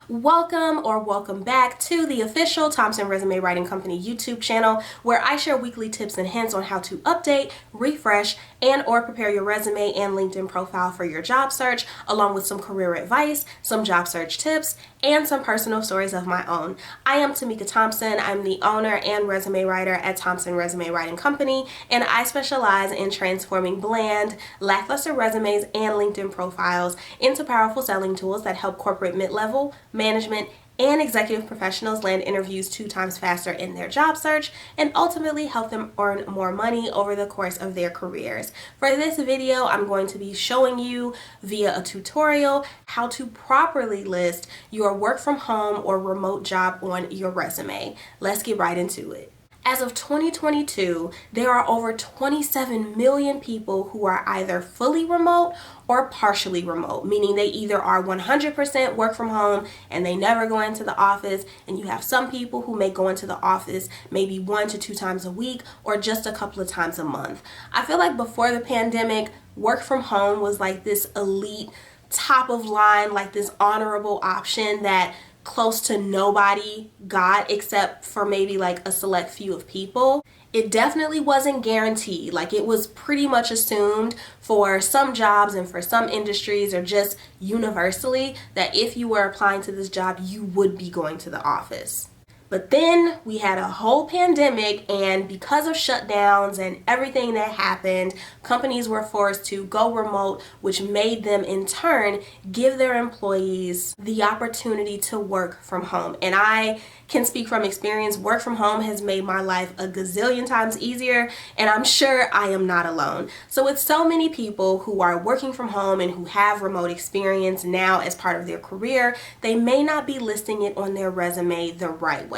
Welcome back to the official Thompson Resume Writing Company YouTube channel, where I share weekly tips and hints on how to update, refresh, and or prepare your resume and LinkedIn profile for your job search, along with some career advice, some job search tips, and some personal stories of my own. I am Tamika Thompson. I'm the owner and resume writer at Thompson Resume Writing Company, and I specialize in transforming bland, lackluster resumes and LinkedIn profiles into powerful selling tools that help corporate mid-level, management, and executive professionals land interviews 2 times faster in their job search and ultimately help them earn more money over the course of their careers. For this video, I'm going to be showing you via a tutorial how to properly list your work from home or remote job on your resume. Let's get right into it. As of 2022, there are over 27 million people who are either fully remote or partially remote, meaning they either are 100% work from home and they never go into the office, and you have some people who may go into the office maybe 1 to 2 times a week or just a couple of times a month. I feel like before the pandemic, work from home was like this elite, top of line, like this honorable option that close to nobody got except for maybe like a select few of people. It definitely wasn't guaranteed. Like, it was pretty much assumed for some jobs and for some industries, or just universally, that if you were applying to this job, you would be going to the office. But then we had a whole pandemic, and because of shutdowns and everything that happened, companies were forced to go remote, which made them in turn give their employees the opportunity to work from home. And I can speak from experience. Work from home has made my life a gazillion times easier, and I'm sure I am not alone. So with so many people who are working from home and who have remote experience now as part of their career, they may not be listing it on their resume the right way.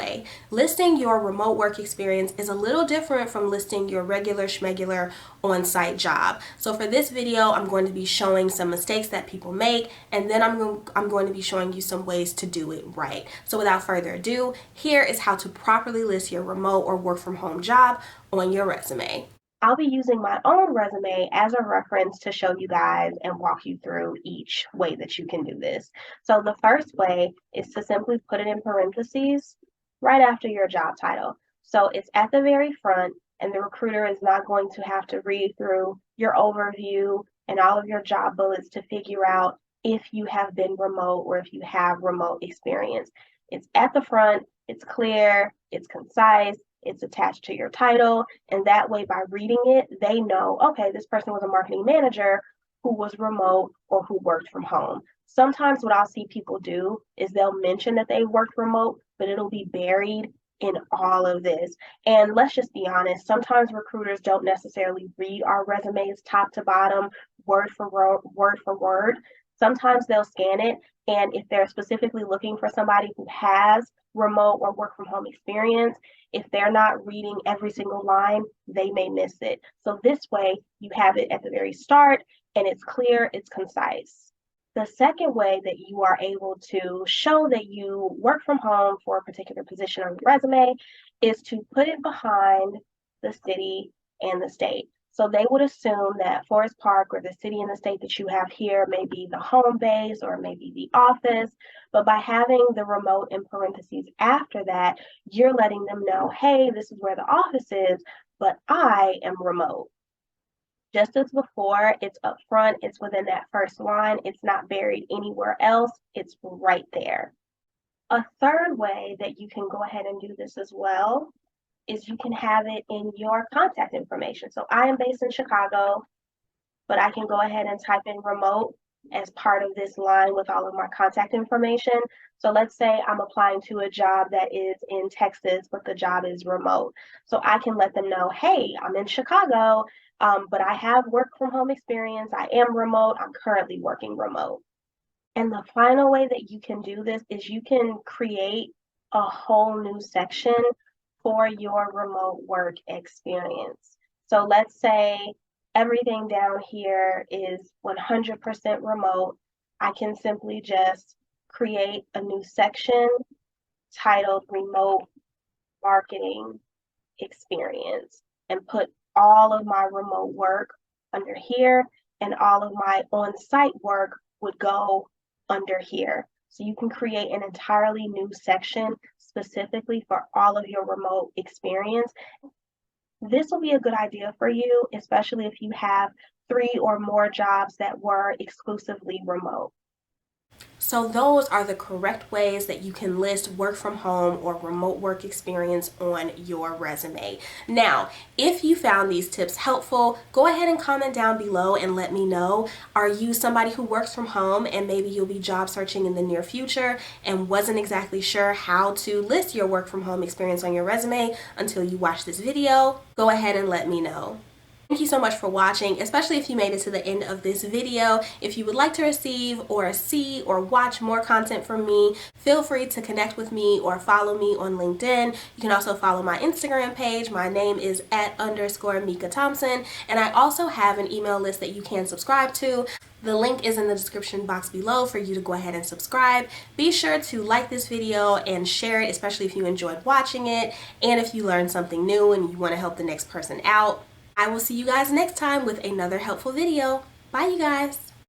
Listing your remote work experience is a little different from listing your regular schmegular on-site job. So for this video, I'm going to be showing some mistakes that people make, and then I'm going to be showing you some ways to do it right. So without further ado, here is how to properly list your remote or work from home job on your resume. I'll be using my own resume as a reference to show you guys and walk you through each way that you can do this. So the first way is to simply put it in parentheses right after your job title. So it's at the very front, and the recruiter is not going to have to read through your overview and all of your job bullets to figure out if you have been remote or if you have remote experience. It's at the front, it's clear, it's concise, it's attached to your title, and that way by reading it, they know, okay, this person was a marketing manager who was remote or who worked from home. Sometimes what I'll see people do is they'll mention that they worked remote, but it'll be buried in all of this. And let's just be honest, sometimes recruiters don't necessarily read our resumes top to bottom, word for word. Sometimes they'll scan it, and if they're specifically looking for somebody who has remote or work from home experience, if they're not reading every single line, they may miss it. So this way, you have it at the very start, and it's clear, it's concise. The second way that you are able to show that you work from home for a particular position on your resume is to put it behind the city and the state. So they would assume that Forest Park or the city and the state that you have here may be the home base or maybe the office. But by having the remote in parentheses after that, you're letting them know, hey, this is where the office is, but I am remote. Just as before, it's up front, it's within that first line, it's not buried anywhere else, it's right there. A third way that you can go ahead and do this as well is you can have it in your contact information. So I am based in Chicago, but I can go ahead and type in remote as part of this line with all of my contact information. So let's say I'm applying to a job that is in Texas, but the job is remote. So I can let them know, hey, I'm in Chicago, but I have work from home experience. I am remote. I'm currently working remote. And the final way that you can do this is you can create a whole new section for your remote work experience. So let's say everything down here is 100% remote. I can simply just create a new section titled Remote Marketing Experience and put all of my remote work under here, and all of my on-site work would go under here. So you can create an entirely new section specifically for all of your remote experience. This will be a good idea for you, especially if you have 3 or more jobs that were exclusively remote. So those are the correct ways that you can list work from home or remote work experience on your resume. Now, if you found these tips helpful, go ahead and comment down below and let me know. Are you somebody who works from home and maybe you'll be job searching in the near future and wasn't exactly sure how to list your work from home experience on your resume until you watch this video? Go ahead and let me know. Thank you so much for watching, especially if you made it to the end of this video. If you would like to receive or see or watch more content from me, feel free to connect with me or follow me on LinkedIn. You can also follow my Instagram page. My name is @_Mika Thompson, and I also have an email list that you can subscribe to. The link is in the description box below for you to go ahead and subscribe. Be sure to like this video and share it, especially if you enjoyed watching it and if you learned something new and you want to help the next person out. I will see you guys next time with another helpful video. Bye, you guys.